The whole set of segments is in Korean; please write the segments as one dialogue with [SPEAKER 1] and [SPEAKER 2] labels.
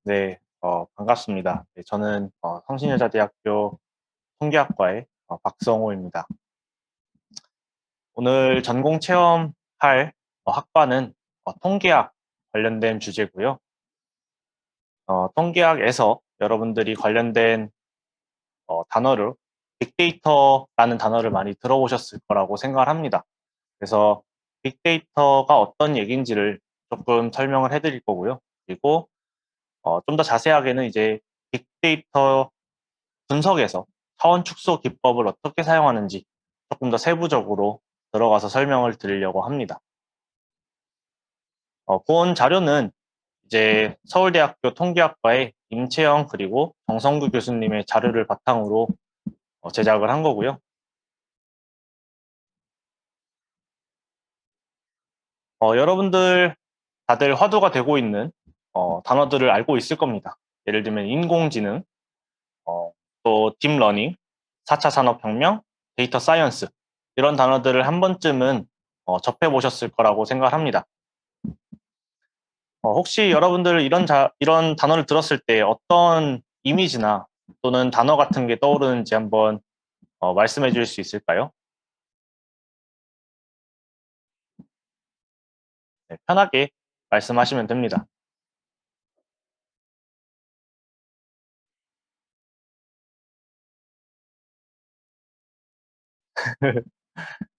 [SPEAKER 1] 네, 반갑습니다. 네, 저는 성신여자대학교 통계학과의 박성호입니다. 오늘 전공 체험할 학과는 통계학 관련된 주제고요. 통계학에서 여러분들이 관련된 단어를 빅데이터라는 단어를 많이 들어보셨을 거라고 생각을 합니다. 그래서 빅데이터가 어떤 얘기인지를 조금 설명을 해드릴 거고요. 그리고 좀 더 자세하게는 이제 빅데이터 분석에서 차원 축소 기법을 어떻게 사용하는지 조금 더 세부적으로 들어가서 설명을 드리려고 합니다. 본 자료는 이제 서울대학교 통계학과의 임채영 그리고 정성구 교수님의 자료를 바탕으로 제작을 한 거고요. 여러분들 다들 화두가 되고 있는 단어들을 알고 있을 겁니다. 예를 들면 인공지능, 또 딥러닝, 4차 산업혁명, 데이터 사이언스 이런 단어들을 한 번쯤은 접해보셨을 거라고 생각합니다. 혹시 여러분들 이런 단어를 들었을 때 어떤 이미지나 또는 단어 같은 게 떠오르는지 한번 말씀해 주실 수 있을까요? 네, 편하게 말씀하시면 됩니다.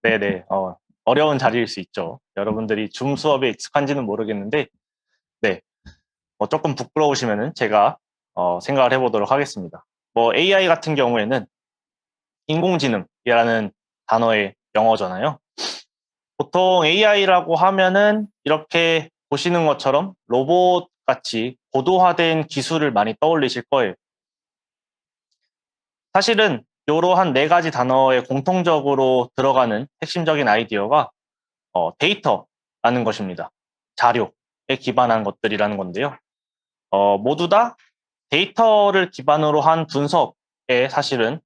[SPEAKER 1] 네네, 어려운 자리일 수 있죠. 여러분들이 줌 수업에 익숙한지는 모르겠는데, 네, 조금 부끄러우시면은 제가 생각을 해보도록 하겠습니다. 뭐 AI 같은 경우에는 인공지능이라는 단어의 영어잖아요. 보통 AI라고 하면은 이렇게 보시는 것처럼 로봇 같이 고도화된 기술을 많이 떠올리실 거예요. 사실은 이러한 네 가지 단어에 공통적으로 들어가는 핵심적인 아이디어가 데이터라는 것입니다. 자료에 기반한 것들이라는 건데요. 모두 다 데이터를 기반으로 한 분석에 사실은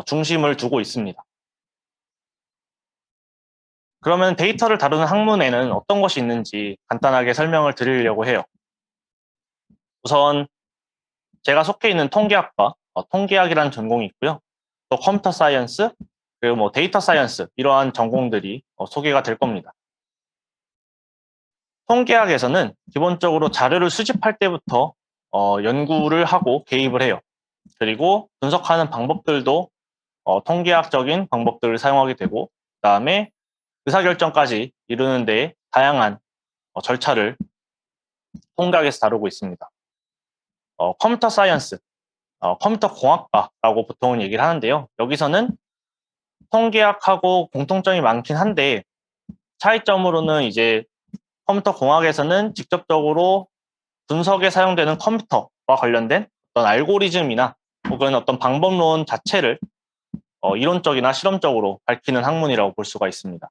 [SPEAKER 1] 중심을 두고 있습니다. 그러면 데이터를 다루는 학문에는 어떤 것이 있는지 간단하게 설명을 드리려고 해요. 우선 제가 속해 있는 통계학과, 통계학이라는 전공이 있고요. 또 컴퓨터 사이언스, 그리고 뭐 데이터 사이언스 이러한 전공들이 소개가 될 겁니다. 통계학에서는 기본적으로 자료를 수집할 때부터 연구를 하고 개입을 해요. 그리고 분석하는 방법들도 통계학적인 방법들을 사용하게 되고, 그다음에 의사결정까지 이루는 데 다양한 절차를 통계학에서 다루고 있습니다. 컴퓨터 사이언스, 컴퓨터 공학과라고 보통은 얘기를 하는데요. 여기서는 통계학하고 공통점이 많긴 한데 차이점으로는 이제 컴퓨터 공학에서는 직접적으로 분석에 사용되는 컴퓨터와 관련된 어떤 알고리즘이나 혹은 어떤 방법론 자체를 이론적이나 실험적으로 밝히는 학문이라고 볼 수가 있습니다.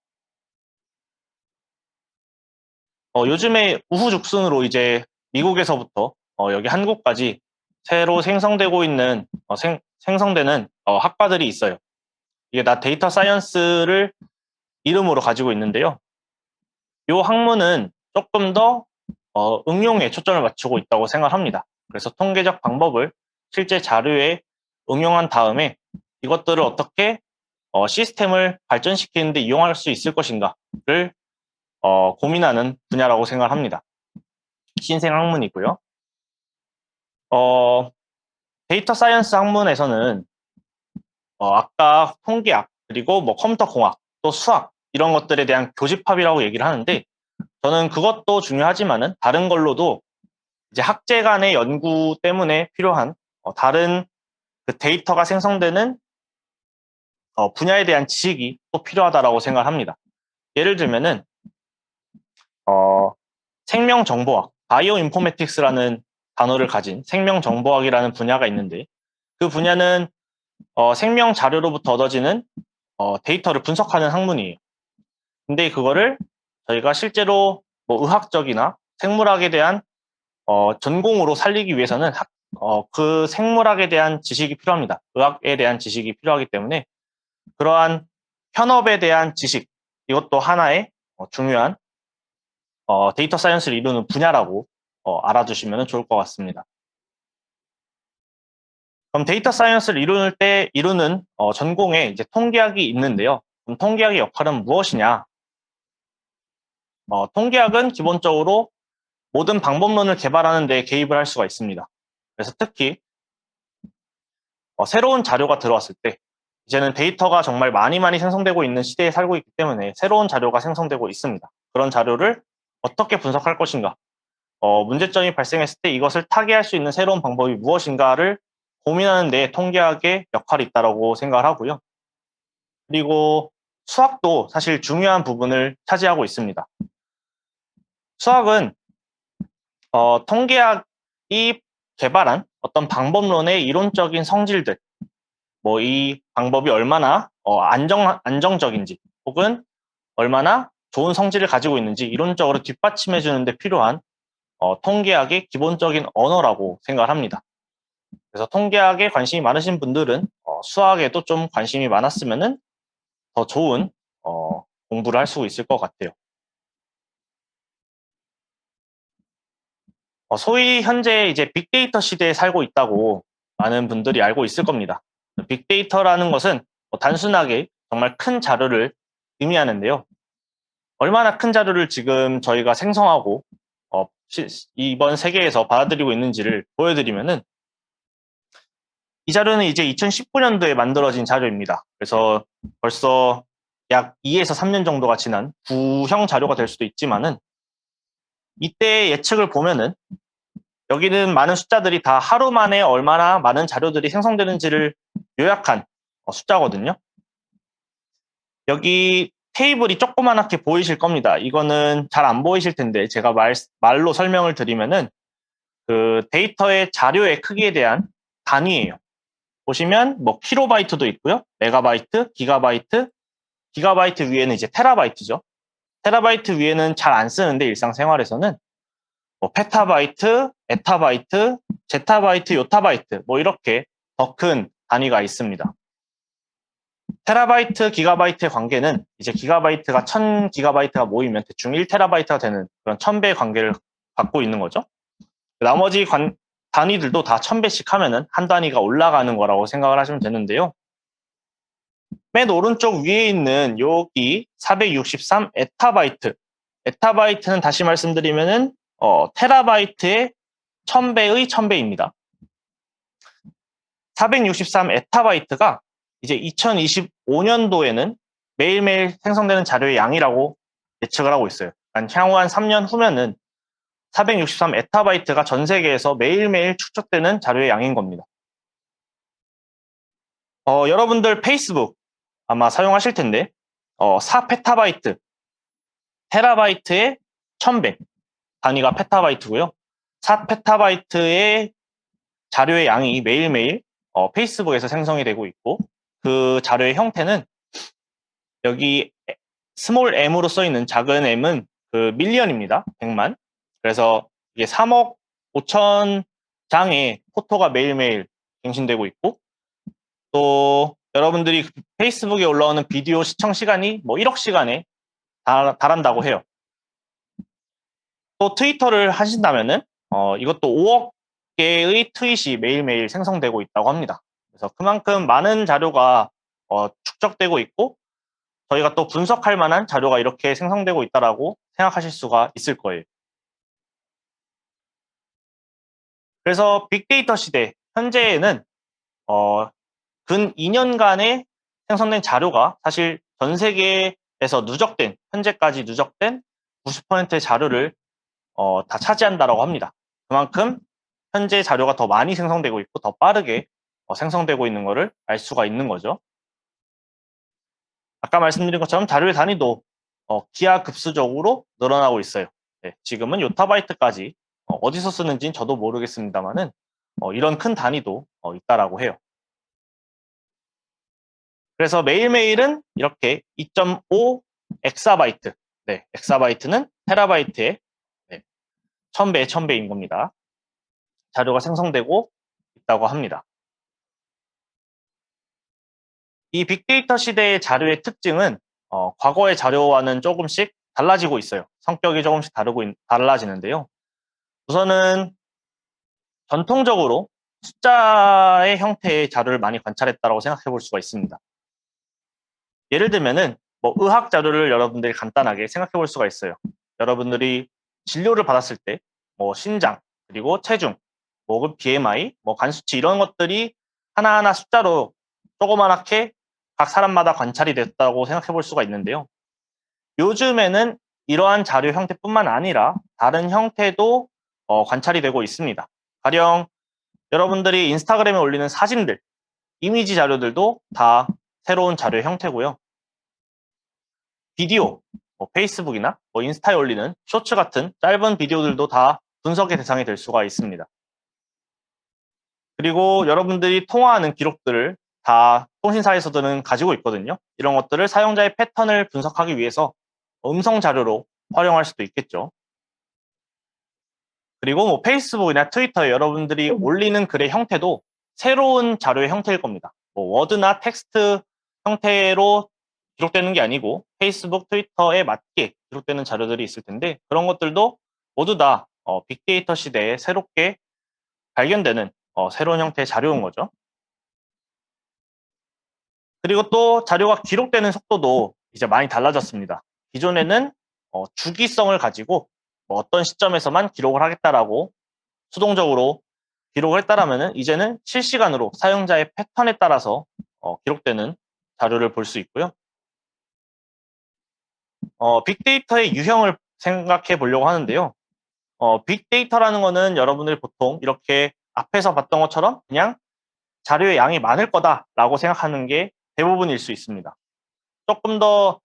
[SPEAKER 1] 요즘에 우후죽순으로 이제 미국에서부터 여기 한국까지 새로 생성되고 있는 생성되는 학과들이 있어요. 이게 다 데이터 사이언스를 이름으로 가지고 있는데요. 이 학문은 조금 더 응용에 초점을 맞추고 있다고 생각합니다. 그래서 통계적 방법을 실제 자료에 응용한 다음에 이것들을 어떻게 시스템을 발전시키는데 이용할 수 있을 것인가를 고민하는 분야라고 생각합니다. 신생 학문이고요. 어, 데이터 사이언스 학문에서는 아까 통계학 그리고 뭐 컴퓨터 공학 또 수학 이런 것들에 대한 교집합이라고 얘기를 하는데 저는 그것도 중요하지만은 다른 걸로도 이제 학제 간의 연구 때문에 필요한 다른 그 데이터가 생성되는 분야에 대한 지식이 또 필요하다라고 생각을 합니다. 예를 들면은 어, 생명정보학, 바이오 인포메틱스라는 단어를 가진 생명정보학이라는 분야가 있는데 그 분야는 생명 자료로부터 얻어지는 데이터를 분석하는 학문이에요. 근데 그거를 저희가 실제로 뭐 의학적이나 생물학에 대한 전공으로 살리기 위해서는 그 생물학에 대한 지식이 필요합니다. 의학에 대한 지식이 필요하기 때문에 그러한 현업에 대한 지식, 이것도 하나의 중요한 데이터 사이언스를 이루는 분야라고 알아두시면 좋을 것 같습니다. 그럼 데이터 사이언스를 이루는 전공에 이제 통계학이 있는데요. 그럼 통계학의 역할은 무엇이냐? 통계학은 기본적으로 모든 방법론을 개발하는 데 개입을 할 수가 있습니다. 그래서 특히 새로운 자료가 들어왔을 때 이제는 데이터가 정말 많이 생성되고 있는 시대에 살고 있기 때문에 새로운 자료가 생성되고 있습니다. 그런 자료를 어떻게 분석할 것인가? 문제점이 발생했을 때 이것을 타개할 수 있는 새로운 방법이 무엇인가를 고민하는 데 통계학의 역할이 있다고 생각을 하고요. 그리고 수학도 사실 중요한 부분을 차지하고 있습니다. 수학은 통계학이 개발한 어떤 방법론의 이론적인 성질들, 뭐 이 방법이 얼마나 안정적인지 혹은 얼마나 좋은 성질을 가지고 있는지 이론적으로 뒷받침해 주는데 필요한 통계학의 기본적인 언어라고 생각을 합니다. 그래서 통계학에 관심이 많으신 분들은 수학에도 좀 관심이 많았으면 더 좋은 공부를 할 수 있을 것 같아요. 소위 현재 이제 빅데이터 시대에 살고 있다고 많은 분들이 알고 있을 겁니다. 빅데이터라는 것은 단순하게 정말 큰 자료를 의미하는데요. 얼마나 큰 자료를 지금 저희가 생성하고 이번 세계에서 받아들이고 있는지를 보여드리면은 이 자료는 이제 2019년도에 만들어진 자료입니다. 그래서 벌써 약 2에서 3년 정도가 지난 구형 자료가 될 수도 있지만은 이때 예측을 보면은 여기는 많은 숫자들이 다 하루 만에 얼마나 많은 자료들이 생성되는지를 요약한 숫자거든요. 여기 테이블이 조그맣게 보이실 겁니다. 이거는 잘 안 보이실 텐데 제가 말로 설명을 드리면은 그 데이터의 자료의 크기에 대한 단위예요. 보시면 뭐 킬로바이트도 있고요. 메가바이트, 기가바이트 위에는 이제 테라바이트죠. 테라바이트 위에는 잘 안 쓰는데 일상생활에서는 뭐 페타바이트, 에타바이트, 제타바이트, 요타바이트 뭐 이렇게 더 큰 단위가 있습니다. 테라바이트, 기가바이트의 관계는 이제 기가바이트가 1000기가바이트가 모이면 대충 1테라바이트가 되는 그런 1000배의 관계를 갖고 있는 거죠. 나머지 단위들도 다 1000배씩 하면은 한 단위가 올라가는 거라고 생각을 하시면 되는데요. 맨 오른쪽 위에 있는 여기 463 에타바이트. 에타바이트는 다시 말씀드리면은 테라바이트의 1000배의 1000배입니다. 463 에타바이트가 이제 2025년도에는 매일매일 생성되는 자료의 양이라고 예측을 하고 있어요. 그러니까 향후 한 3년 후면은 463 에타바이트가 전 세계에서 매일매일 축적되는 자료의 양인 겁니다. 여러분들 페이스북 아마 사용하실 텐데 4페타바이트, 테라바이트의 1000배 단위가 페타바이트고요. 4페타바이트의 자료의 양이 매일매일 페이스북에서 생성이 되고 있고 그 자료의 형태는 여기 스몰 m으로 써 있는 작은 m은 그 밀리언입니다. 100만. 그래서 이게 3억 5천 장의 포토가 매일매일 갱신되고 있고 또 여러분들이 페이스북에 올라오는 비디오 시청 시간이 뭐 1억 시간에 달한다고 해요. 또 트위터를 하신다면은 이것도 5억 개의 트윗이 매일매일 생성되고 있다고 합니다. 그래서 그만큼 많은 자료가 축적되고 있고 저희가 또 분석할 만한 자료가 이렇게 생성되고 있다라고 생각하실 수가 있을 거예요. 그래서 빅데이터 시대 현재에는 근 2년간에 생성된 자료가 사실 전 세계에서 현재까지 누적된 90%의 자료를 다 차지한다라고 합니다. 그만큼 현재 자료가 더 많이 생성되고 있고 더 빠르게 생성되고 있는 것을 알 수가 있는 거죠. 아까 말씀드린 것처럼 자료의 단위도 기하급수적으로 늘어나고 있어요. 네, 지금은 요타바이트까지 어디서 쓰는지는 저도 모르겠습니다만은 이런 큰 단위도 있다라고 해요. 그래서 매일매일은 이렇게 2.5 엑사바이트, 네, 엑사바이트는 테라바이트의 1000배의 1000배인 겁니다. 자료가 생성되고 있다고 합니다. 이 빅데이터 시대의 자료의 특징은 과거의 자료와는 조금씩 달라지고 있어요. 성격이 조금씩 달라지는데요. 우선은 전통적으로 숫자의 형태의 자료를 많이 관찰했다고 생각해 볼 수가 있습니다. 예를 들면은 뭐 의학 자료를 여러분들이 간단하게 생각해 볼 수가 있어요. 여러분들이 진료를 받았을 때 뭐 신장, 그리고 체중, 뭐 혹은 BMI, 뭐 간 수치 이런 것들이 하나하나 숫자로 조그맣게 각 사람마다 관찰이 됐다고 생각해 볼 수가 있는데요. 요즘에는 이러한 자료 형태뿐만 아니라 다른 형태도 관찰이 되고 있습니다. 가령 여러분들이 인스타그램에 올리는 사진들, 이미지 자료들도 다 새로운 자료의 형태고요. 비디오, 뭐 페이스북이나 뭐 인스타에 올리는 쇼츠 같은 짧은 비디오들도 다 분석의 대상이 될 수가 있습니다. 그리고 여러분들이 통화하는 기록들을 다 통신사에서들은 가지고 있거든요. 이런 것들을 사용자의 패턴을 분석하기 위해서 음성 자료로 활용할 수도 있겠죠. 그리고 뭐 페이스북이나 트위터에 여러분들이 올리는 글의 형태도 새로운 자료의 형태일 겁니다. 뭐 워드나 텍스트 형태로 기록되는 게 아니고 페이스북, 트위터에 맞게 기록되는 자료들이 있을 텐데 그런 것들도 모두 다 빅데이터 시대에 새롭게 발견되는 새로운 형태의 자료인 거죠. 그리고 또 자료가 기록되는 속도도 이제 많이 달라졌습니다. 기존에는 주기성을 가지고 뭐 어떤 시점에서만 기록을 하겠다라고 수동적으로 기록을 했다라면은 이제는 실시간으로 사용자의 패턴에 따라서 기록되는 자료를 볼 수 있고요. 빅데이터의 유형을 생각해 보려고 하는데요. 빅데이터라는 거는 여러분들이 보통 이렇게 앞에서 봤던 것처럼 그냥 자료의 양이 많을 거다라고 생각하는 게 대부분일 수 있습니다. 조금 더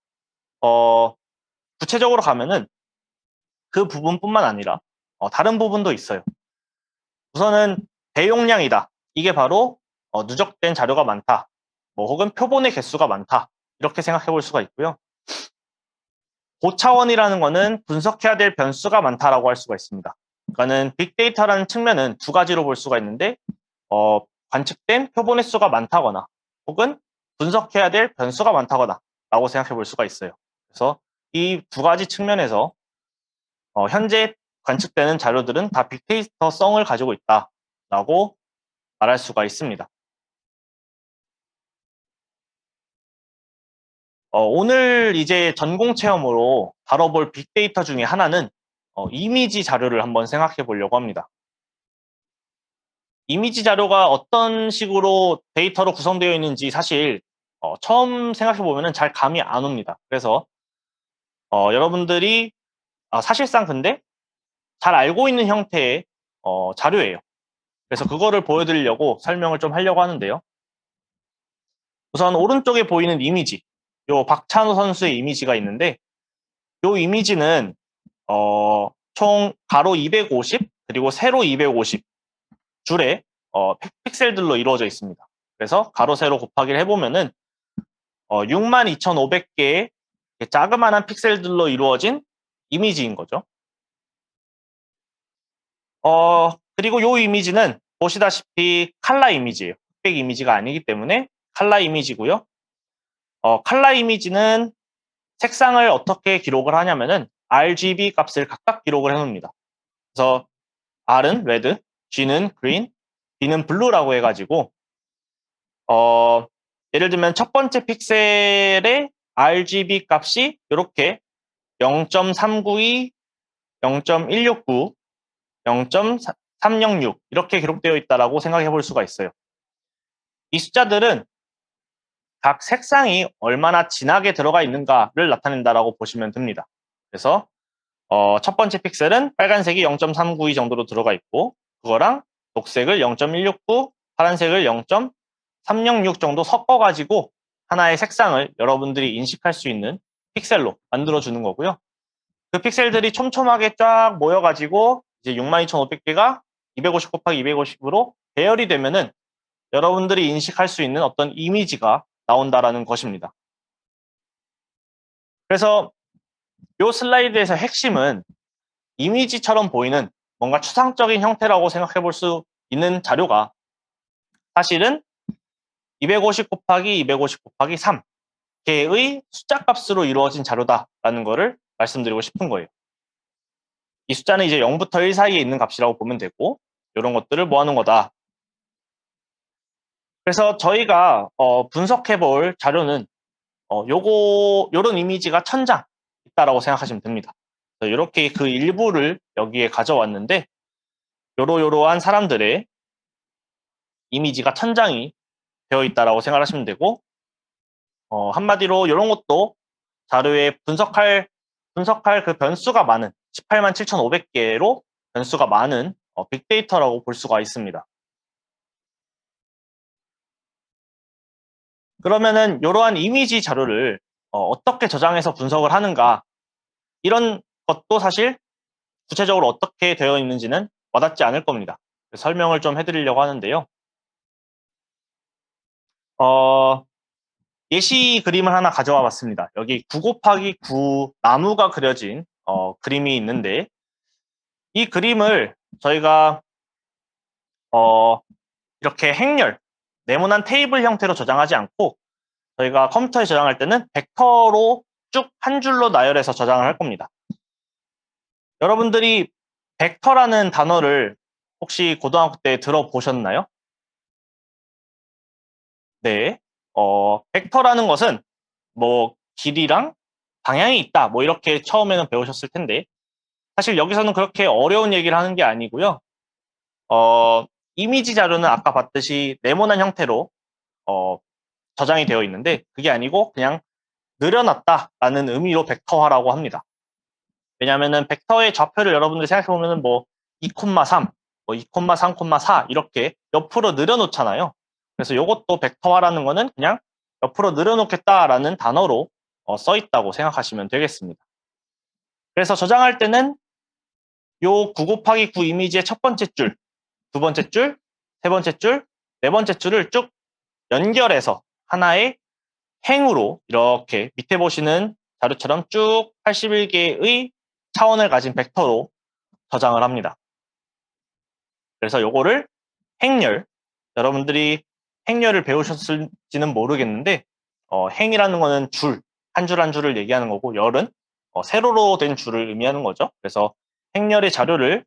[SPEAKER 1] 구체적으로 가면은 그 부분뿐만 아니라 다른 부분도 있어요. 우선은 대용량이다. 이게 바로 누적된 자료가 많다. 뭐 혹은 표본의 개수가 많다. 이렇게 생각해 볼 수가 있고요. 고차원이라는 거는 분석해야 될 변수가 많다라고 할 수가 있습니다. 그러니까는 빅데이터라는 측면은 두 가지로 볼 수가 있는데 관측된 표본의 수가 많다거나 혹은 분석해야 될 변수가 많다거나 라고 생각해 볼 수가 있어요. 그래서 이 두 가지 측면에서 현재 관측되는 자료들은 다 빅데이터성을 가지고 있다라고 말할 수가 있습니다. 오늘 이제 전공 체험으로 다뤄볼 빅데이터 중에 하나는 이미지 자료를 한번 생각해 보려고 합니다. 이미지 자료가 어떤 식으로 데이터로 구성되어 있는지 사실 처음 생각해 보면 잘 감이 안 옵니다. 그래서 여러분들이 사실상 근데 잘 알고 있는 형태의 자료예요. 그래서 그거를 보여드리려고 설명을 좀 하려고 하는데요. 우선 오른쪽에 보이는 이미지, 요 박찬호 선수의 이미지가 있는데 요 이미지는 총 가로 250 그리고 세로 250 줄에 픽셀들로 이루어져 있습니다. 그래서 가로 세로 곱하기를 해보면은 62,500개의 자그마한 픽셀들로 이루어진 이미지인 거죠. 그리고 요 이미지는 보시다시피 칼라 이미지예요. 흑백 이미지가 아니기 때문에 칼라 이미지고요. 칼라 이미지는 색상을 어떻게 기록을 하냐면은 RGB 값을 각각 기록을 해놓습니다. 그래서 R은 레드, G는 그린, B는 블루라고 해가지고 예를 들면 첫 번째 픽셀의 RGB 값이 이렇게 0.392, 0.169, 0.306 이렇게 기록되어 있다라고 생각해 볼 수가 있어요. 이 숫자들은 각 색상이 얼마나 진하게 들어가 있는가를 나타낸다라고 보시면 됩니다. 그래서 첫 번째 픽셀은 빨간색이 0.392 정도로 들어가 있고 그거랑 녹색을 0.169, 파란색을 0.306 정도 섞어가지고 하나의 색상을 여러분들이 인식할 수 있는 픽셀로 만들어주는 거고요. 그 픽셀들이 촘촘하게 쫙 모여가지고 이제 62,500개가 250 곱하기 250으로 배열이 되면은 여러분들이 인식할 수 있는 어떤 이미지가 나온다라는 것입니다. 그래서 이 슬라이드에서 핵심은 이미지처럼 보이는 뭔가 추상적인 형태라고 생각해 볼 수 있는 자료가 사실은 250 곱하기 250 곱하기 3 개의 숫자 값으로 이루어진 자료다라는 것을 말씀드리고 싶은 거예요. 이 숫자는 이제 0부터 1 사이에 있는 값이라고 보면 되고 이런 것들을 모아놓은 거다. 그래서 저희가 분석해 볼 자료는 요런 이미지가 1000장 있다라고 생각하시면 됩니다. 이렇게 그 일부를 여기에 가져왔는데 요러요러한 사람들의 이미지가 1000장이 되어 있다라고 생각하시면 되고 한마디로 이런 것도 자료에 분석할 그 변수가 많은 18만 7,500개로 변수가 많은 빅데이터라고 볼 수가 있습니다. 그러면은 이러한 이미지 자료를 어떻게 저장해서 분석을 하는가 이런 것도 사실 구체적으로 어떻게 되어 있는지는 와닿지 않을 겁니다. 설명을 좀 해드리려고 하는데요. 예시 그림을 하나 가져와 봤습니다. 여기 9 곱하기 9 나무가 그려진 그림이 있는데 이 그림을 저희가 이렇게 행렬, 네모난 테이블 형태로 저장하지 않고 저희가 컴퓨터에 저장할 때는 벡터로 쭉 한 줄로 나열해서 저장을 할 겁니다. 여러분들이 벡터라는 단어를 혹시 고등학교 때 들어보셨나요? 네. 벡터라는 것은 뭐 길이랑 방향이 있다. 뭐 이렇게 처음에는 배우셨을 텐데 사실 여기서는 그렇게 어려운 얘기를 하는 게 아니고요. 이미지 자료는 아까 봤듯이 네모난 형태로 저장이 되어 있는데 그게 아니고 그냥 늘어났다라는 의미로 벡터화라고 합니다. 왜냐하면은 벡터의 좌표를 여러분들이 생각해 보면은 뭐 2,3, 뭐 2,3,4 이렇게 옆으로 늘어놓잖아요. 그래서 이것도 벡터화라는 거는 그냥 옆으로 늘어놓겠다라는 단어로 써 있다고 생각하시면 되겠습니다. 그래서 저장할 때는 요 9 곱하기 9 이미지의 첫 번째 줄, 두 번째 줄, 세 번째 줄, 네 번째 줄을 쭉 연결해서 하나의 행으로 이렇게 밑에 보시는 자료처럼 쭉 81개의 차원을 가진 벡터로 저장을 합니다. 그래서 요거를 행렬, 여러분들이 행렬을 배우셨을지는 모르겠는데 행이라는 거는 줄, 한 줄 한 줄을 얘기하는 거고 열은 세로로 된 줄을 의미하는 거죠. 그래서 행렬의 자료를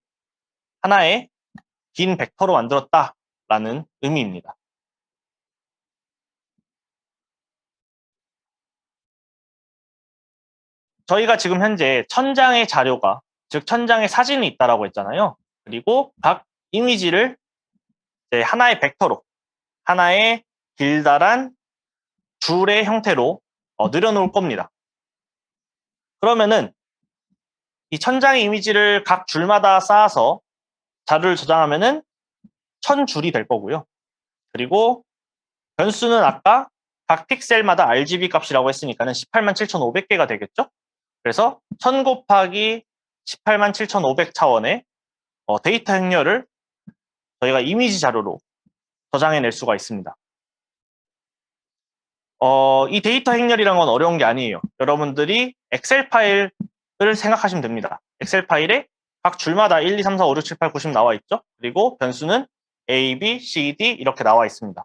[SPEAKER 1] 하나의 긴 벡터로 만들었다라는 의미입니다. 저희가 지금 현재 1000장의 자료가, 즉 1000장의 사진이 있다라고 했잖아요. 그리고 각 이미지를 하나의 벡터로, 하나의 길다란 줄의 형태로 늘여놓을 겁니다. 그러면은 이 1000장의 이미지를 각 줄마다 쌓아서 자료를 저장하면은 1000줄이 될 거고요. 그리고 변수는 아까 각 픽셀마다 RGB 값이라고 했으니까는 18만 7,500개가 되겠죠? 그래서 1000 곱하기 18만 7,500 차원의 데이터 행렬을 저희가 이미지 자료로 저장해낼 수가 있습니다. 이 데이터 행렬이란 건 어려운 게 아니에요. 여러분들이 엑셀 파일을 생각하시면 됩니다. 엑셀 파일에 각 줄마다 1, 2, 3, 4, 5, 6, 7, 8, 90 나와 있죠? 그리고 변수는 A, B, C, D 이렇게 나와 있습니다.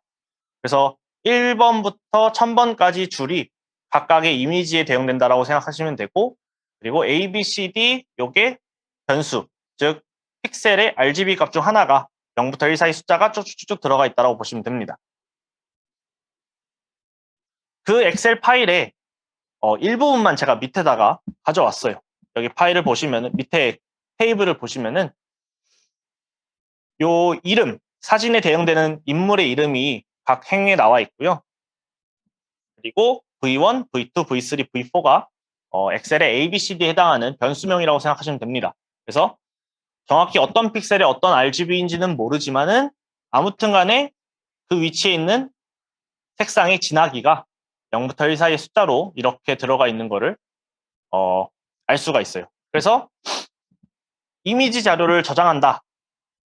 [SPEAKER 1] 그래서 1번부터 1000번까지 줄이 각각의 이미지에 대응된다라고 생각하시면 되고 그리고 A, B, C, D 요게 변수, 즉 픽셀의 RGB 값 중 하나가 0부터 1 사이 숫자가 쭉쭉쭉 들어가 있다고 보시면 됩니다. 그 엑셀 파일에 일부분만 제가 밑에다가 가져왔어요. 여기 파일을 보시면은 밑에 테이블을 보시면은 요 이름, 사진에 대응되는 인물의 이름이 각 행에 나와 있고요. 그리고 V1, V2, V3, V4가 엑셀의 A, B, C, D에 해당하는 변수명이라고 생각하시면 됩니다. 그래서 정확히 어떤 픽셀의 어떤 RGB인지는 모르지만은 아무튼 간에 그 위치에 있는 색상의 진하기가 0부터 1 사이의 숫자로 이렇게 들어가 있는 거를 알 수가 있어요. 그래서 이미지 자료를 저장한다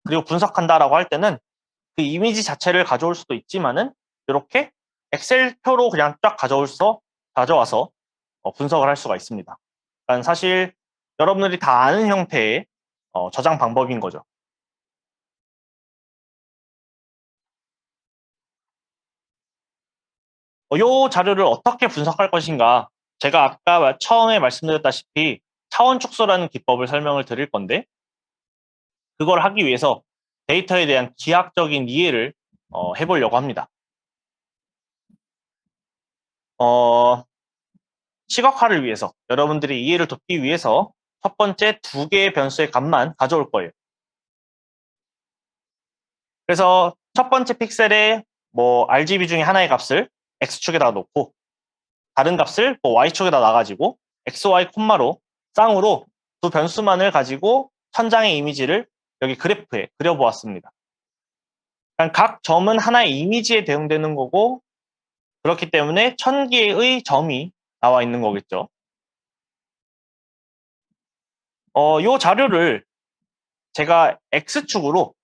[SPEAKER 1] 그리고 분석한다라고 할 때는 그 이미지 자체를 가져올 수도 있지만은 이렇게 엑셀표로 그냥 쫙 가져와서 분석을 할 수가 있습니다. 그러니까 사실 여러분들이 다 아는 형태의 저장 방법인 거죠. 이 자료를 어떻게 분석할 것인가? 제가 아까 처음에 말씀드렸다시피 차원 축소라는 기법을 설명을 드릴 건데, 그걸 하기 위해서 데이터에 대한 기하학적인 이해를 해보려고 합니다. 시각화를 위해서, 여러분들이 이해를 돕기 위해서 첫 번째 2개의 변수의 값만 가져올 거예요. 그래서 첫 번째 픽셀에 뭐 RGB 중에 하나의 값을 X축에다 놓고, 다른 값을 뭐 Y축에다 놔가지고 XY 콤마로 쌍으로 두 변수만을 가지고 천장의 이미지를 여기 그래프에 그려보았습니다. 그러니까 각 점은 하나의 이미지에 대응되는 거고, 그렇기 때문에 1000개의 점이 나와 있는 거겠죠. 이 자료를 제가 X축으로,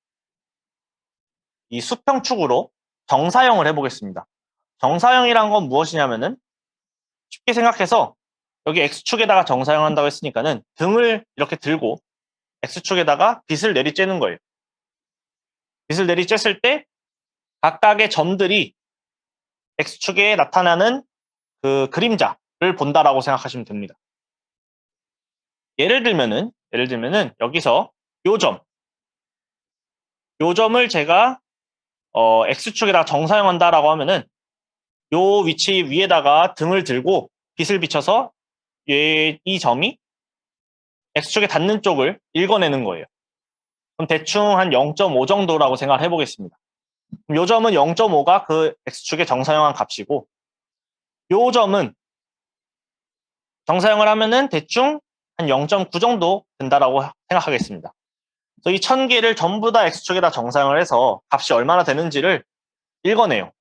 [SPEAKER 1] 이 수평축으로 정사형을 해보겠습니다. 정사형이란 건 무엇이냐면은, 쉽게 생각해서 여기 X축에다가 정사형 한다고 했으니까는 등을 이렇게 들고 X축에다가 빛을 내리쬐는 거예요. 빛을 내리쬐을 때 각각의 점들이 X축에 나타나는 그 그림자를 본다라고 생각하시면 됩니다. 예를 들면은 여기서 요 점을 제가 X축에다가 정사형한다라고 하면은 요 위치 위에다가 등을 들고 빛을 비춰서 이 점이 X축에 닿는 쪽을 읽어내는 거예요. 그럼 대충 한 0.5 정도라고 생각을 해보겠습니다. 요 점은 0.5가 그 X축의 정사형한 값이고, 요 점은 정사형을 하면은 대충 한 0.9 정도 된다라고 생각하겠습니다. 그래서 이 1000개를 전부 다 X축에다 정사형을 해서 값이 얼마나 되는지를 읽어내요.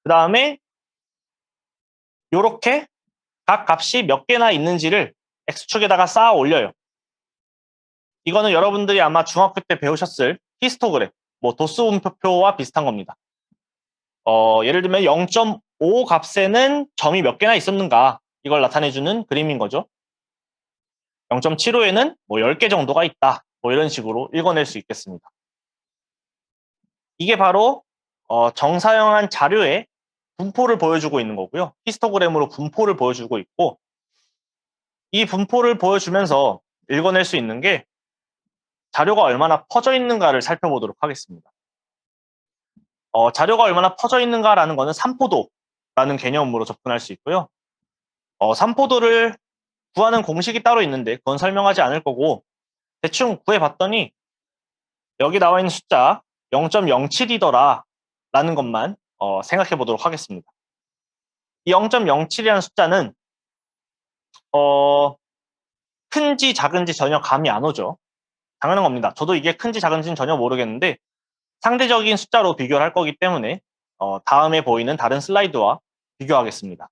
[SPEAKER 1] 그 다음에 요렇게 각 값이 몇 개나 있는지를 X축에다가 쌓아 올려요. 이거는 여러분들이 아마 중학교 때 배우셨을 히스토그램, 뭐 도수 분포표와 비슷한 겁니다. 예를 들면 0.5 값에는 점이 몇 개나 있었는가, 이걸 나타내주는 그림인 거죠. 0.75에는 뭐 10개 정도가 있다, 뭐 이런 식으로 읽어낼 수 있겠습니다. 이게 바로 정사형한 자료의 분포를 보여주고 있는 거고요. 히스토그램으로 분포를 보여주고 있고, 이 분포를 보여주면서 읽어낼 수 있는 게 자료가 얼마나 퍼져 있는가를 살펴보도록 하겠습니다. 자료가 얼마나 퍼져 있는가라는 거는 산포도라는 개념으로 접근할 수 있고요. 산포도를 구하는 공식이 따로 있는데 그건 설명하지 않을 거고, 대충 구해봤더니 여기 나와 있는 숫자 0.07이더라 라는 것만 생각해 보도록 하겠습니다. 이 0.07이라는 숫자는 큰지 작은지 전혀 감이 안 오죠. 당연한 겁니다. 저도 이게 큰지 작은지는 전혀 모르겠는데 상대적인 숫자로 비교를 할 거기 때문에 다음에 보이는 다른 슬라이드와 비교하겠습니다.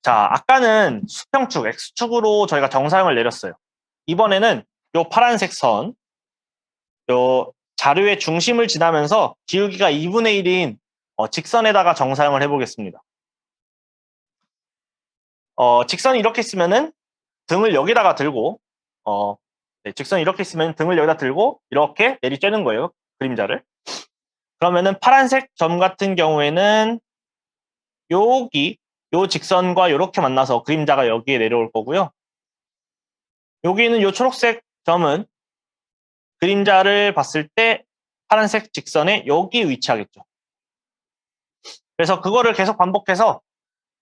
[SPEAKER 1] 자, 아까는 수평축, X축으로 저희가 정사형을 내렸어요. 이번에는 요 파란색 선, 요 자료의 중심을 지나면서 기울기가 2분의 1인 직선에다가 정사형을 해보겠습니다. 직선이 이렇게 있으면은 등을 여기다가 들고, 직선이 이렇게 있으면 등을 여기다 들고 이렇게 내리쬐는 거예요, 그림자를. 그러면은 파란색 점 같은 경우에는 여기 요 직선과 이렇게 만나서 그림자가 여기에 내려올 거고요. 여기 있는 요 초록색 점은 그림자를 봤을 때 파란색 직선에 여기 위치하겠죠. 그래서 그거를 계속 반복해서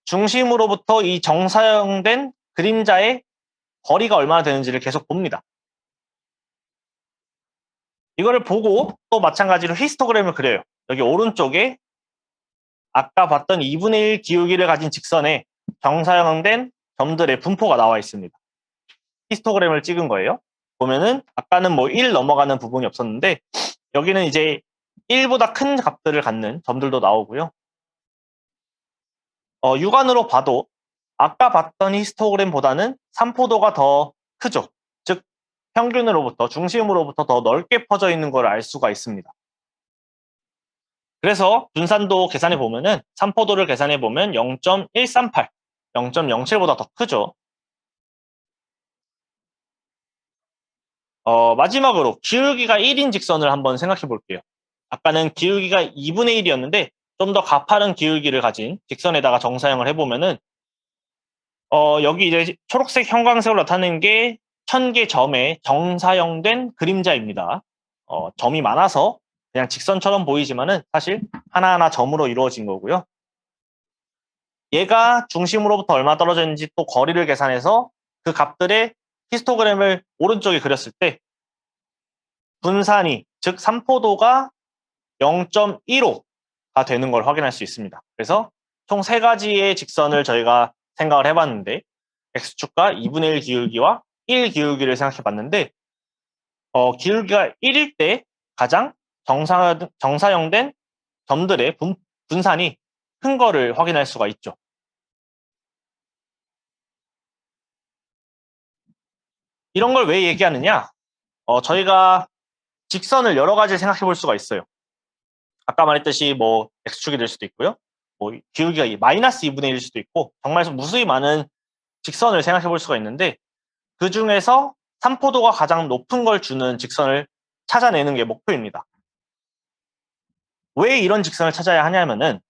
[SPEAKER 1] 중심으로부터 이 정사형된 그림자의 거리가 얼마나 되는지를 계속 봅니다. 이거를 보고 또 마찬가지로 히스토그램을 그려요. 여기 오른쪽에 아까 봤던 2분의 1 기울기를 가진 직선에 정사형된 점들의 분포가 나와 있습니다. 히스토그램을 찍은 거예요. 보면은 아까는 뭐 1 넘어가는 부분이 없었는데 여기는 이제 1보다 큰 값들을 갖는 점들도 나오고요. 육안으로 봐도 아까 봤던 히스토그램보다는 산포도가 더 크죠. 즉 평균으로부터, 중심으로부터 더 넓게 퍼져 있는 걸 알 수가 있습니다. 그래서 분산도 계산해 보면은 산포도를 계산해 보면 0.138, 0.07보다 더 크죠. 마지막으로 기울기가 1인 직선을 한번 생각해 볼게요. 아까는 기울기가 2분의 1이었는데 좀 더 가파른 기울기를 가진 직선에다가 정사형을 해보면은 여기 이제 초록색 형광색으로 나타내는 게 1000개 점의 정사형된 그림자입니다. 점이 많아서 그냥 직선처럼 보이지만은 사실 하나하나 점으로 이루어진 거고요. 얘가 중심으로부터 얼마 떨어져 있는지 또 거리를 계산해서 그 값들의 히스토그램을 오른쪽에 그렸을 때 분산이, 즉 삼포도가 0.15가 되는 걸 확인할 수 있습니다. 그래서 총 3가지의 직선을 저희가 생각을 해봤는데 X축과 2분의 1 기울기와 1 기울기를 생각해 봤는데 기울기가 1일 때 가장 정사형된 점들의 분산이 큰 거를 확인할 수가 있죠. 이런 걸 왜 얘기하느냐? 저희가 직선을 여러 가지 생각해 볼 수가 있어요. 아까 말했듯이 뭐 X축이 될 수도 있고요. 뭐 기울기가 마이너스 2분의 1일 수도 있고 정말 무수히 많은 직선을 생각해 볼 수가 있는데 그 중에서 삼포도가 가장 높은 걸 주는 직선을 찾아내는 게 목표입니다. 왜 이런 직선을 찾아야 하냐면은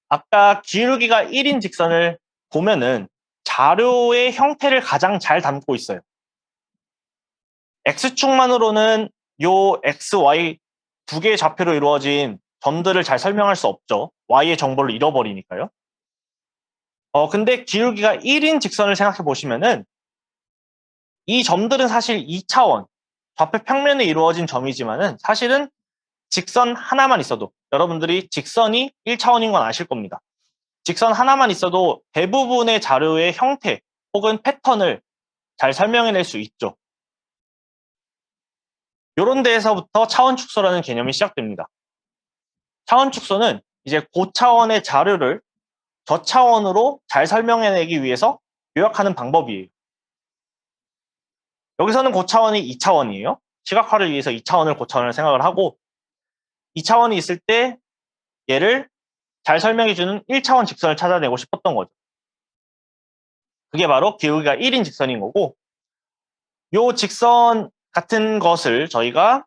[SPEAKER 1] 아까 기울기가 1인 직선을 보면은 자료의 형태를 가장 잘 담고 있어요. X축만으로는 요 X, Y 두 개의 좌표로 이루어진 점들을 잘 설명할 수 없죠. Y의 정보를 잃어버리니까요. 근데 기울기가 1인 직선을 생각해 보시면은 이 점들은 사실 2차원, 좌표 평면에 이루어진 점이지만은 사실은 직선 하나만 있어도 여러분들이 직선이 1차원인 건 아실 겁니다. 직선 하나만 있어도 대부분의 자료의 형태 혹은 패턴을 잘 설명해낼 수 있죠. 이런 데에서부터 차원 축소라는 개념이 시작됩니다. 차원 축소는 이제 고차원의 자료를 저차원으로 잘 설명해내기 위해서 요약하는 방법이에요. 여기서는 고차원이 2차원이에요. 시각화를 위해서 2차원을 고차원을 생각을 하고 2차원이 있을 때 얘를 잘 설명해주는 1차원 직선을 찾아내고 싶었던 거죠. 그게 바로 기울기가 1인 직선인 거고 요 직선 같은 것을 저희가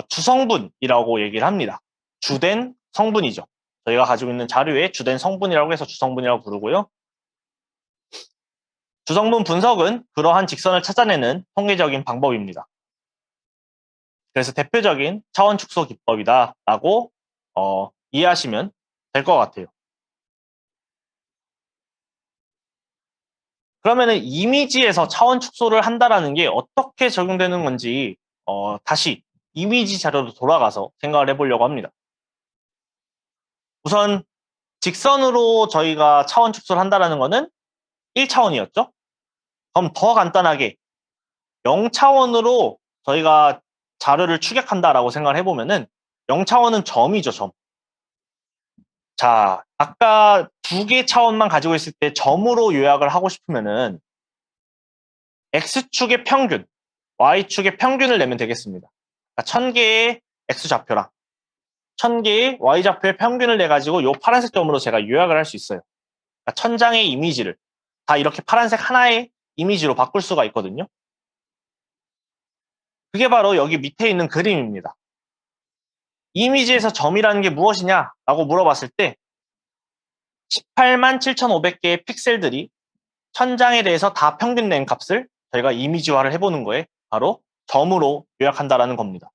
[SPEAKER 1] 주성분이라고 얘기를 합니다. 주된 성분이죠. 저희가 가지고 있는 자료의 주된 성분이라고 해서 주성분이라고 부르고요. 주성분 분석은 그러한 직선을 찾아내는 통계적인 방법입니다. 그래서 대표적인 차원 축소 기법이다라고 이해하시면 될 것 같아요. 그러면은 이미지에서 차원 축소를 한다라는 게 어떻게 적용되는 건지 다시 이미지 자료로 돌아가서 생각을 해보려고 합니다. 우선 직선으로 저희가 차원 축소를 한다라는 거는 1차원이었죠? 그럼 더 간단하게 0차원으로 저희가 자료를 추격한다라고 생각을 해보면은 0차원은 점이죠, 점. 자, 아까 2개 차원만 가지고 있을 때 점으로 요약을 하고 싶으면은 X축의 평균, Y축의 평균을 내면 되겠습니다. 그러니까 1000개의 X좌표랑 1000개의 Y좌표의 평균을 내가지고 이 파란색 점으로 제가 요약을 할 수 있어요. 그러니까 1000장의 이미지를 다 이렇게 파란색 하나의 이미지로 바꿀 수가 있거든요. 그게 바로 여기 밑에 있는 그림입니다. 이미지에서 점이라는 게 무엇이냐라고 물어봤을 때 18만 7,500개의 픽셀들이 1000장에 대해서 다 평균 낸 값을 저희가 이미지화를 해보는 거에 바로 점으로 요약한다라는 겁니다.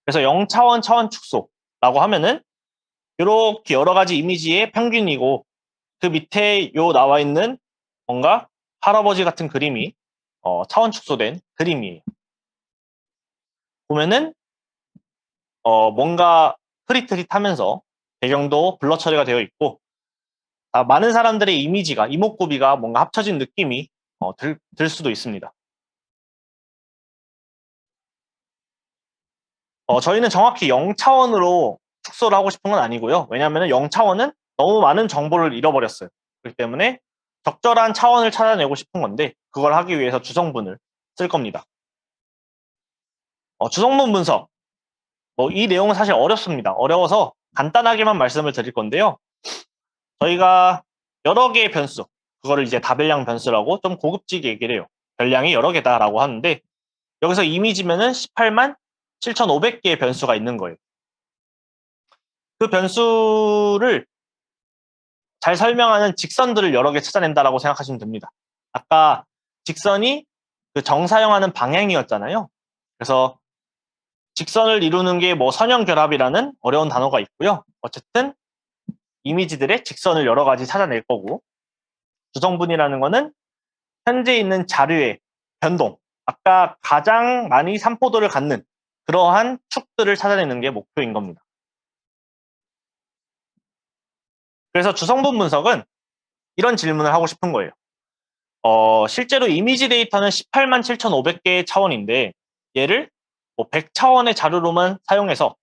[SPEAKER 1] 그래서 0차원 차원 축소라고 하면은 이렇게 여러 가지 이미지의 평균이고 그 밑에 요 나와 있는 뭔가 할아버지 같은 그림이 차원 축소된 그림이에요. 보면은 뭔가 흐릿흐릿하면서 배경도 블러 처리가 되어 있고 많은 사람들의 이미지가 이목구비가 뭔가 합쳐진 느낌이 들 수도 있습니다. 저희는 정확히 0차원으로 축소를 하고 싶은 건 아니고요. 왜냐하면 0차원은 너무 많은 정보를 잃어버렸어요. 그렇기 때문에 적절한 차원을 찾아내고 싶은 건데 그걸 하기 위해서 주성분을 쓸 겁니다. 주성분 분석. 이 내용은 사실 어렵습니다. 어려워서 간단하게만 말씀을 드릴 건데요. 저희가 여러 개의 변수, 그거를 이제 다별량 변수라고 좀 고급지게 얘기를 해요. 별량이 여러 개다라고 하는데 여기서 이미지면은 18만 7,500개의 변수가 있는 거예요. 그 변수를 잘 설명하는 직선들을 여러 개 찾아낸다라고 생각하시면 됩니다. 아까 직선이 그 정사형하는 방향이었잖아요. 그래서 직선을 이루는 게 뭐 선형결합이라는 어려운 단어가 있고요. 어쨌든 이미지들의 직선을 여러 가지 찾아낼 거고, 주성분이라는 거는 현재 있는 자료의 변동, 아까 가장 많이 산포도를 갖는 그러한 축들을 찾아내는 게 목표인 겁니다. 그래서 주성분 분석은 이런 질문을 하고 싶은 거예요. 실제로 이미지 데이터는 18만 7,500개의 차원인데 얘를 뭐 100차원의 자료로만 사용해서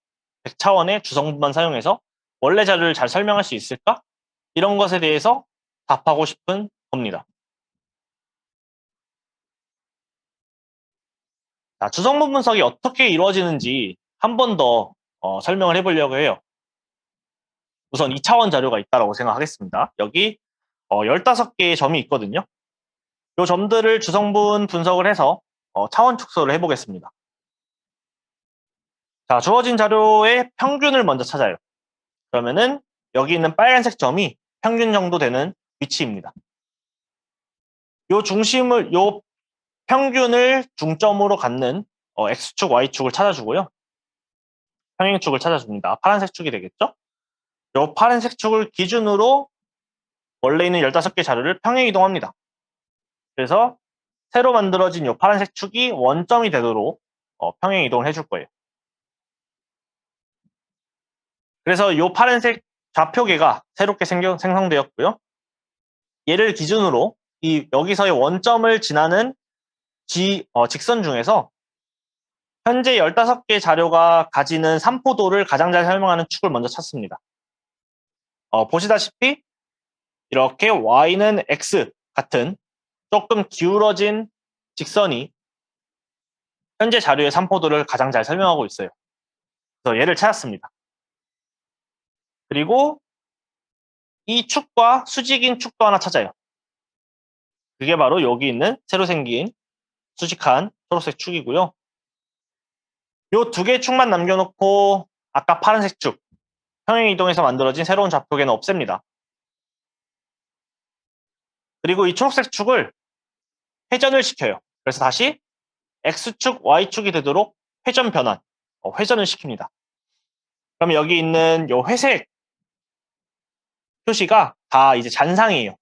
[SPEAKER 1] 100차원의 주성분만 사용해서 원래 자료를 잘 설명할 수 있을까? 이런 것에 대해서 답하고 싶은 겁니다. 자, 주성분 분석이 어떻게 이루어지는지 한 번 더 설명을 해보려고 해요. 우선 2차원 자료가 있다고 생각하겠습니다. 여기 15개의 점이 있거든요. 이 점들을 주성분 분석을 해서 차원 축소를 해보겠습니다. 자, 주어진 자료의 평균을 먼저 찾아요. 그러면은 여기 있는 빨간색 점이 평균 정도 되는 위치입니다. 요 평균을 중점으로 갖는 X축, Y축을 찾아주고요. 평행축을 찾아줍니다. 파란색 축이 되겠죠? 요 파란색 축을 기준으로 원래 있는 15개 자료를 평행 이동합니다. 그래서 새로 만들어진 요 파란색 축이 원점이 되도록 평행 이동을 해줄 거예요. 그래서 요 파란색 좌표계가 새롭게 생성되었고요. 얘를 기준으로 여기서의 원점을 지나는 직선 중에서 현재 15개 자료가 가지는 산포도를 가장 잘 설명하는 축을 먼저 찾습니다. 보시다시피 이렇게 y는 x 같은 조금 기울어진 직선이 현재 자료의 산포도를 가장 잘 설명하고 있어요. 그래서 얘를 찾았습니다. 그리고 이 축과 수직인 축도 하나 찾아요. 그게 바로 여기 있는 새로 생긴 수직한 초록색 축이고요. 요 두 개의 축만 남겨놓고 아까 파란색 축, 평행 이동해서 만들어진 새로운 좌표계는 없앱니다. 그리고 이 초록색 축을 회전을 시켜요. 그래서 다시 X축, Y축이 되도록 회전 변환, 회전을 시킵니다. 그럼 여기 있는 요 회색 표시가 다 이제 잔상이에요.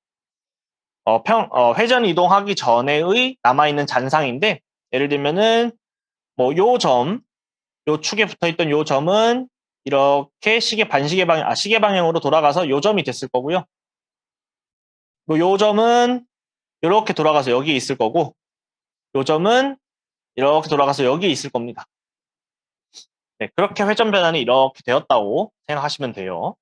[SPEAKER 1] 회전 이동하기 전에의 남아있는 잔상인데, 예를 들면은 뭐 요 축에 붙어있던 요 점은 이렇게 시계 방향으로 돌아가서 요 점이 됐을 거고요. 요 점은 이렇게 돌아가서 여기 있을 거고, 요 점은 이렇게 돌아가서 여기 있을 겁니다. 네, 그렇게 회전 변환이 이렇게 되었다고 생각하시면 돼요.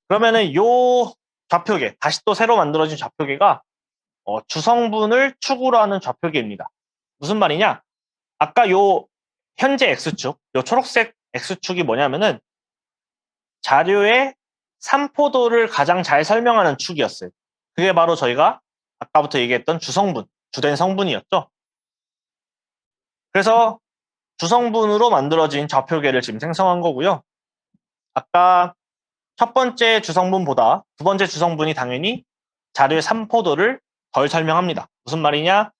[SPEAKER 1] 그러면은 요 좌표계, 다시 또 새로 만들어진 좌표계가 주성분을 축으로 하는 좌표계입니다. 무슨 말이냐? 아까 요 현재 X축, 요 초록색 X축이 뭐냐면은 자료의 산포도를 가장 잘 설명하는 축이었어요. 그게 바로 저희가 아까부터 얘기했던 주성분, 주된 성분이었죠. 그래서 주성분으로 만들어진 좌표계를 지금 생성한 거고요. 아까 첫 번째 주성분보다 두 번째 주성분이 당연히 자료의 산포도를 덜 설명합니다. 무슨 말이냐?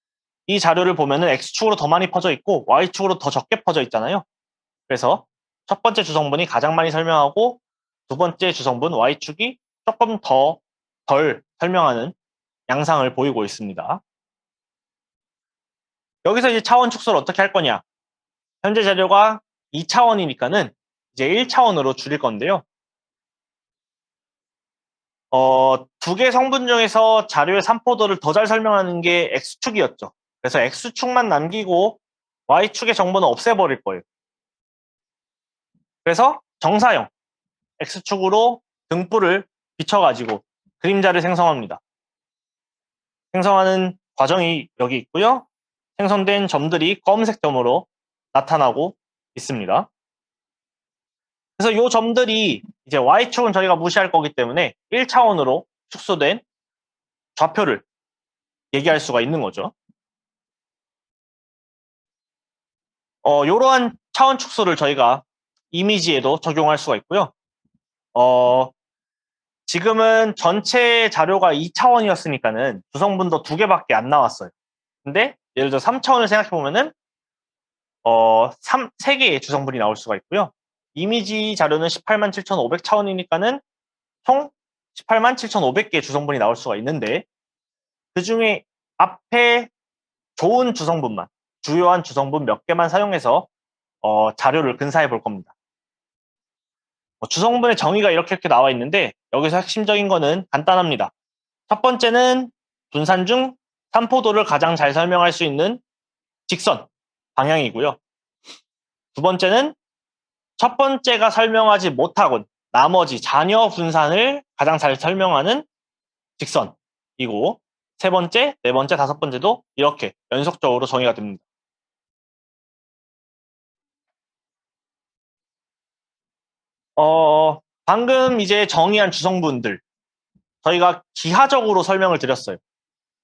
[SPEAKER 1] 이 자료를 보면은 X축으로 더 많이 퍼져 있고 Y축으로 더 적게 퍼져 있잖아요. 그래서 첫 번째 주성분이 가장 많이 설명하고 두 번째 주성분 Y축이 조금 더 덜 설명하는 양상을 보이고 있습니다. 여기서 이제 차원 축소를 어떻게 할 거냐? 현재 자료가 2차원이니까는 이제 1차원으로 줄일 건데요. 두 개 성분 중에서 자료의 산포도를 더 잘 설명하는 게 X축이었죠. 그래서 X축만 남기고 Y축의 정보는 없애버릴 거예요. 그래서 정사형 X축으로 등불을 비춰가지고 그림자를 생성합니다. 생성하는 과정이 여기 있고요. 생성된 점들이 검은색 점으로 나타나고 있습니다. 그래서 이 점들이 이제 Y축은 저희가 무시할 거기 때문에 1차원으로 축소된 좌표를 얘기할 수가 있는 거죠. 이러한 차원 축소를 저희가 이미지에도 적용할 수가 있고요. 지금은 전체 자료가 2차원이었으니까는 주성분도 2개밖에 안 나왔어요. 근데 예를 들어 3차원을 생각해 보면은 3개의 주성분이 나올 수가 있고요. 이미지 자료는 18만 7,500 차원이니까는 총 18만 7,500개의 주성분이 나올 수가 있는데, 그 중에 앞에 좋은 주성분만, 주요한 주성분 몇 개만 사용해서 자료를 근사해 볼 겁니다. 주성분의 정의가 이렇게 나와 있는데, 여기서 핵심적인 거는 간단합니다. 첫 번째는 분산 중 산포도를 가장 잘 설명할 수 있는 직선, 방향이고요. 두 번째는 첫 번째가 설명하지 못하곤 나머지 잔여 분산을 가장 잘 설명하는 직선이고, 세 번째, 네 번째, 다섯 번째도 이렇게 연속적으로 정의가 됩니다. 방금 이제 정의한 주성분들, 저희가 기하적으로 설명을 드렸어요.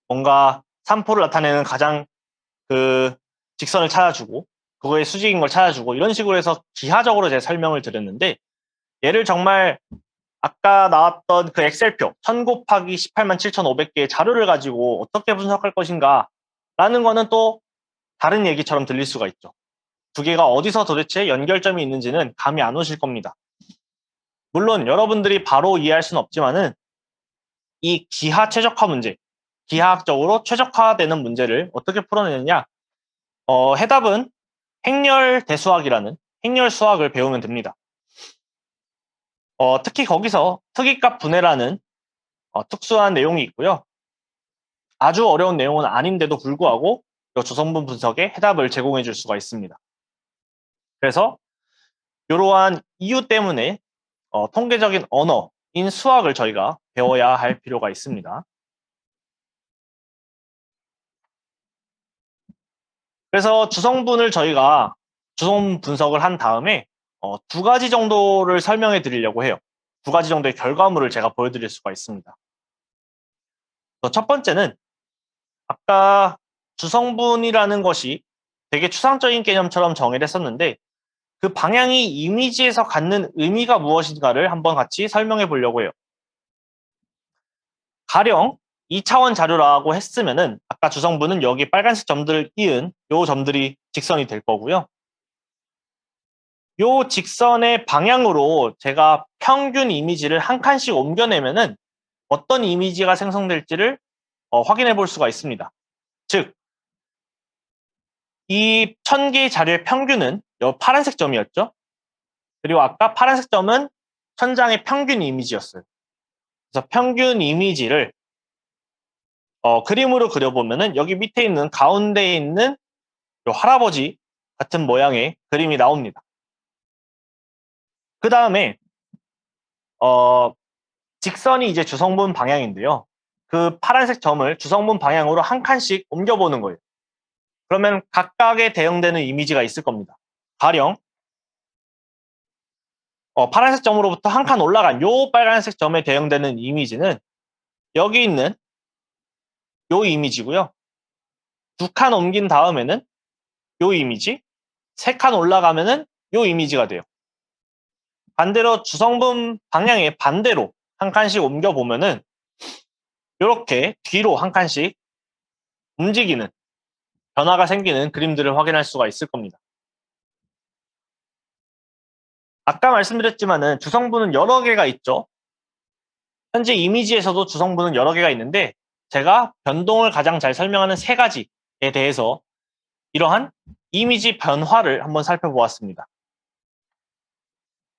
[SPEAKER 1] 뭔가 산포를 나타내는 가장 그 직선을 찾아주고, 그거의 수직인 걸 찾아주고, 이런 식으로 해서 기하적으로 제가 설명을 드렸는데, 얘를 정말 아까 나왔던 그 엑셀표 1000 곱하기 18만 7,500개의 자료를 가지고 어떻게 분석할 것인가 라는 거는 또 다른 얘기처럼 들릴 수가 있죠. 두 개가 어디서 도대체 연결점이 있는지는 감이 안 오실 겁니다. 물론 여러분들이 바로 이해할 수는 없지만은 이 기하 최적화 문제, 기하학적으로 최적화되는 문제를 어떻게 풀어내느냐, 해답은 행렬 대수학이라는 행렬 수학을 배우면 됩니다. 특히 거기서 특이값 분해라는 특수한 내용이 있고요. 아주 어려운 내용은 아닌데도 불구하고 주성분 분석에 해답을 제공해 줄 수가 있습니다. 그래서 이러한 이유 때문에 통계적인 언어인 수학을 저희가 배워야 할 필요가 있습니다. 그래서 주성분을 저희가 주성 분석을 한 다음에 2가지 정도를 설명해 드리려고 해요. 2가지 정도의 결과물을 제가 보여드릴 수가 있습니다. 첫 번째는 아까 주성분이라는 것이 되게 추상적인 개념처럼 정의를 했었는데, 그 방향이 이미지에서 갖는 의미가 무엇인가를 한번 같이 설명해 보려고 해요. 가령 2차원 자료라고 했으면은 아까 주성분은 여기 빨간색 점들을 이은 요 점들이 직선이 될 거고요. 요 직선의 방향으로 제가 평균 이미지를 한 칸씩 옮겨내면은 어떤 이미지가 생성될지를 확인해 볼 수가 있습니다. 즉, 이 1000개의 자료의 평균은 요 파란색 점이었죠. 그리고 아까 파란색 점은 천장의 평균 이미지였어요. 그래서 평균 이미지를 그림으로 그려보면은 여기 밑에 있는 가운데에 있는 요 할아버지 같은 모양의 그림이 나옵니다. 그 다음에 직선이 이제 주성분 방향인데요. 그 파란색 점을 주성분 방향으로 한 칸씩 옮겨보는 거예요. 그러면 각각에 대응되는 이미지가 있을 겁니다. 가령 파란색 점으로부터 한 칸 올라간 요 빨간색 점에 대응되는 이미지는 여기 있는 요 이미지고요. 2칸 옮긴 다음에는 요 이미지, 3칸 올라가면은 요 이미지가 돼요. 반대로 주성분 방향의 반대로 한 칸씩 옮겨보면은 이렇게 뒤로 한 칸씩 움직이는 변화가 생기는 그림들을 확인할 수가 있을 겁니다. 아까 말씀드렸지만은 주성분은 여러 개가 있죠. 현재 이미지에서도 주성분은 여러 개가 있는데, 제가 변동을 가장 잘 설명하는 3가지에 대해서 이러한 이미지 변화를 한번 살펴보았습니다.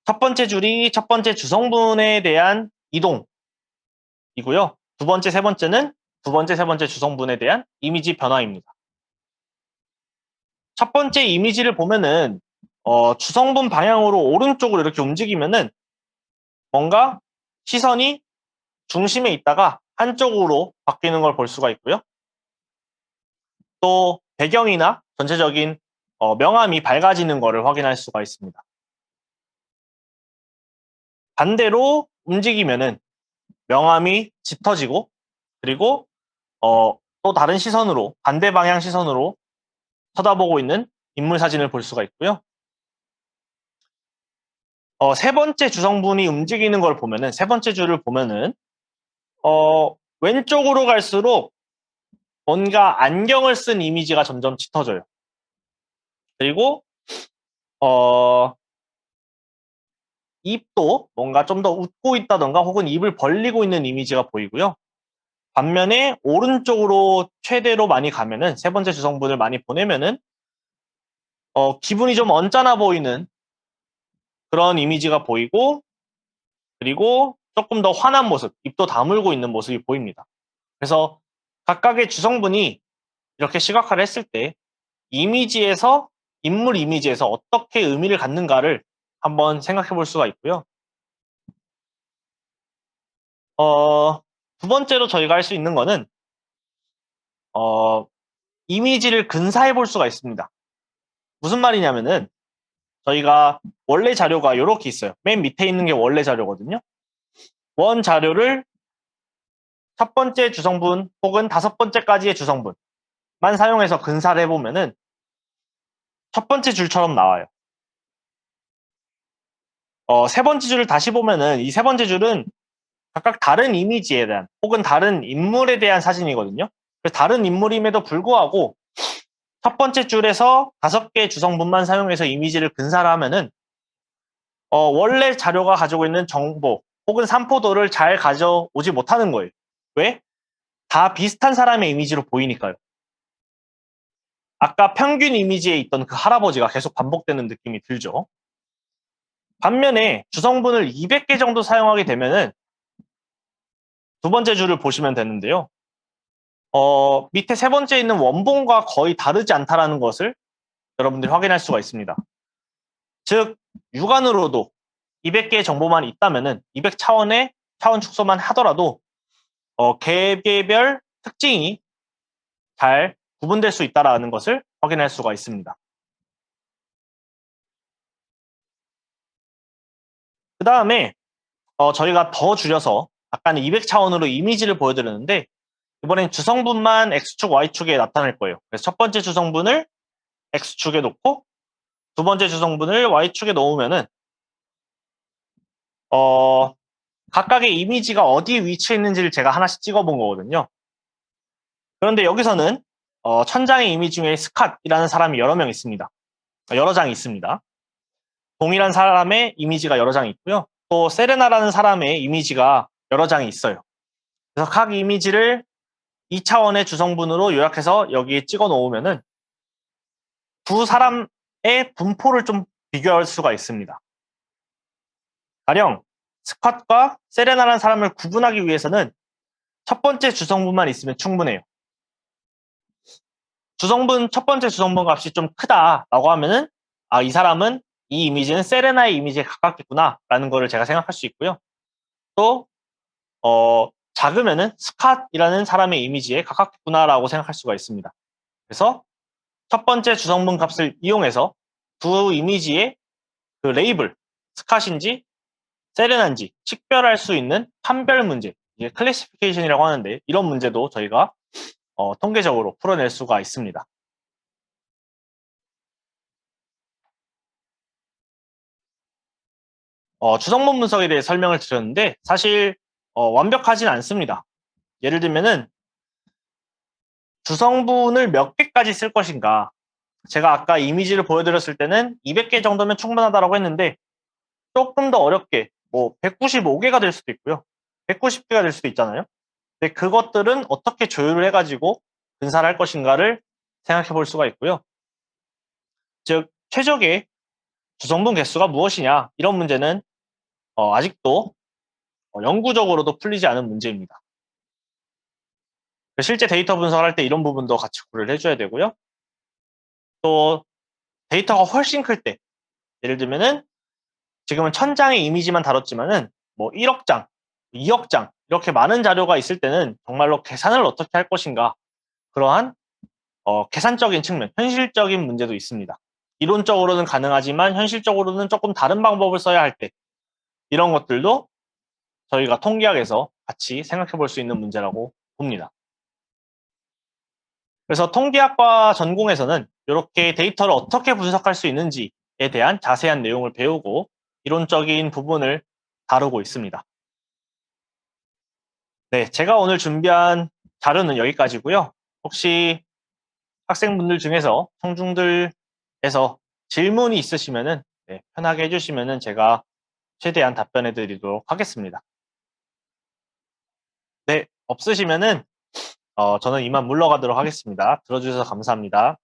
[SPEAKER 1] 첫 번째 줄이 첫 번째 주성분에 대한 이동이고요. 두 번째, 세 번째는 두 번째, 세 번째 주성분에 대한 이미지 변화입니다. 첫 번째 이미지를 보면은 주성분 방향으로 오른쪽으로 이렇게 움직이면은 뭔가 시선이 중심에 있다가 한쪽으로 바뀌는 걸 볼 수가 있고요. 또 배경이나 전체적인 명암이 밝아지는 것을 확인할 수가 있습니다. 반대로 움직이면은 명암이 짙어지고, 그리고 또 다른 시선으로, 반대 방향 시선으로 쳐다보고 있는 인물 사진을 볼 수가 있고요. 세 번째 주성분이 움직이는 걸 보면은, 세 번째 줄을 보면은, 왼쪽으로 갈수록 뭔가 안경을 쓴 이미지가 점점 짙어져요. 그리고, 어, 입도 뭔가 좀 더 웃고 있다던가 혹은 입을 벌리고 있는 이미지가 보이고요. 반면에 오른쪽으로 최대로 많이 가면은, 세 번째 주성분을 많이 보내면은, 기분이 좀 언짢아 보이는 그런 이미지가 보이고, 그리고 조금 더 환한 모습, 입도 다물고 있는 모습이 보입니다. 그래서 각각의 주성분이 이렇게 시각화를 했을 때 이미지에서, 인물 이미지에서 어떻게 의미를 갖는가를 한번 생각해 볼 수가 있고요. 두 번째로 저희가 할 수 있는 거는 이미지를 근사해 볼 수가 있습니다. 무슨 말이냐면은 저희가 원래 자료가 이렇게 있어요. 맨 밑에 있는 게 원래 자료거든요. 원 자료를 첫 번째 주성분 혹은 다섯 번째까지의 주성분만 사용해서 근사를 해보면은 첫 번째 줄처럼 나와요. 세 번째 줄을 다시 보면은 이 세 번째 줄은 각각 다른 이미지에 대한 혹은 다른 인물에 대한 사진이거든요. 그래서 다른 인물임에도 불구하고 첫 번째 줄에서 다섯 개의 주성분만 사용해서 이미지를 근사를 하면은 원래 자료가 가지고 있는 정보 혹은 산포도를 잘 가져오지 못하는 거예요. 왜? 다 비슷한 사람의 이미지로 보이니까요. 아까 평균 이미지에 있던 그 할아버지가 계속 반복되는 느낌이 들죠. 반면에 주성분을 200개 정도 사용하게 되면은 두 번째 줄을 보시면 되는데요. 밑에 세 번째 있는 원본과 거의 다르지 않다라는 것을 여러분들이 확인할 수가 있습니다. 즉, 육안으로도 200개의 정보만 있다면은 200차원의 차원 축소만 하더라도 개개별 특징이 잘 구분될 수 있다는 것을 확인할 수가 있습니다. 그 다음에 저희가 더 줄여서 아까는 200차원으로 이미지를 보여드렸는데 이번엔 주성분만 X축, Y축에 나타낼 거예요. 그래서 첫 번째 주성분을 X축에 놓고 두 번째 주성분을 Y축에 놓으면은 각각의 이미지가 어디에 위치해 있는지를 제가 하나씩 찍어본 거거든요. 그런데 여기서는 천장의 이미지 중에 스캇이라는 사람이 여러 명 있습니다. 여러 장이 있습니다. 동일한 사람의 이미지가 여러 장이 있고요. 또 세레나라는 사람의 이미지가 여러 장이 있어요. 그래서 각 이미지를 2차원의 주성분으로 요약해서 여기에 찍어 놓으면은 두 사람의 분포를 좀 비교할 수가 있습니다. 가령 스캇과 세레나라는 사람을 구분하기 위해서는 첫 번째 주성분만 있으면 충분해요. 첫 번째 주성분 값이 좀 크다라고 하면은 이 사람은 이 이미지는 세레나의 이미지에 가깝겠구나라는 거를 제가 생각할 수 있고요. 또 작으면은 스캇이라는 사람의 이미지에 가깝겠구나라고 생각할 수가 있습니다. 그래서 첫 번째 주성분 값을 이용해서 두 이미지의 그 레이블, 스캇인지 세레나인지 식별할 수 있는 판별 문제, 이게 클래시피케이션이라고 하는데 이런 문제도 저희가 통계적으로 풀어낼 수가 있습니다. 주성분 분석에 대해 설명을 드렸는데 사실 완벽하진 않습니다. 예를 들면은 주성분을 몇 개까지 쓸 것인가. 제가 아까 이미지를 보여드렸을 때는 200개 정도면 충분하다고 했는데 조금 더 어렵게 뭐 195개가 될 수도 있고요. 190개가 될 수도 있잖아요. 근데 그것들은 어떻게 조율을 해가지고 분사를 할 것인가를 생각해 볼 수가 있고요. 즉 최적의 주성분 개수가 무엇이냐 이런 문제는 아직도 영구적으로도 풀리지 않은 문제입니다. 실제 데이터 분석을 할 때 이런 부분도 같이 고려를 해줘야 되고요. 또 데이터가 훨씬 클 때, 예를 들면은 지금은 1000장의 이미지만 다뤘지만은 뭐 1억 장, 2억 장 이렇게 많은 자료가 있을 때는 정말로 계산을 어떻게 할 것인가 그러한 계산적인 측면, 현실적인 문제도 있습니다. 이론적으로는 가능하지만 현실적으로는 조금 다른 방법을 써야 할 때 이런 것들도 저희가 통계학에서 같이 생각해 볼 수 있는 문제라고 봅니다. 그래서 통계학과 전공에서는 이렇게 데이터를 어떻게 분석할 수 있는지에 대한 자세한 내용을 배우고 이론적인 부분을 다루고 있습니다. 네, 제가 오늘 준비한 자료는 여기까지고요. 혹시 학생분들 중에서 청중들에서 질문이 있으시면은 편하게 해주시면은 제가 최대한 답변해 드리도록 하겠습니다. 네, 없으시면은 저는 이만 물러가도록 하겠습니다. 들어주셔서 감사합니다.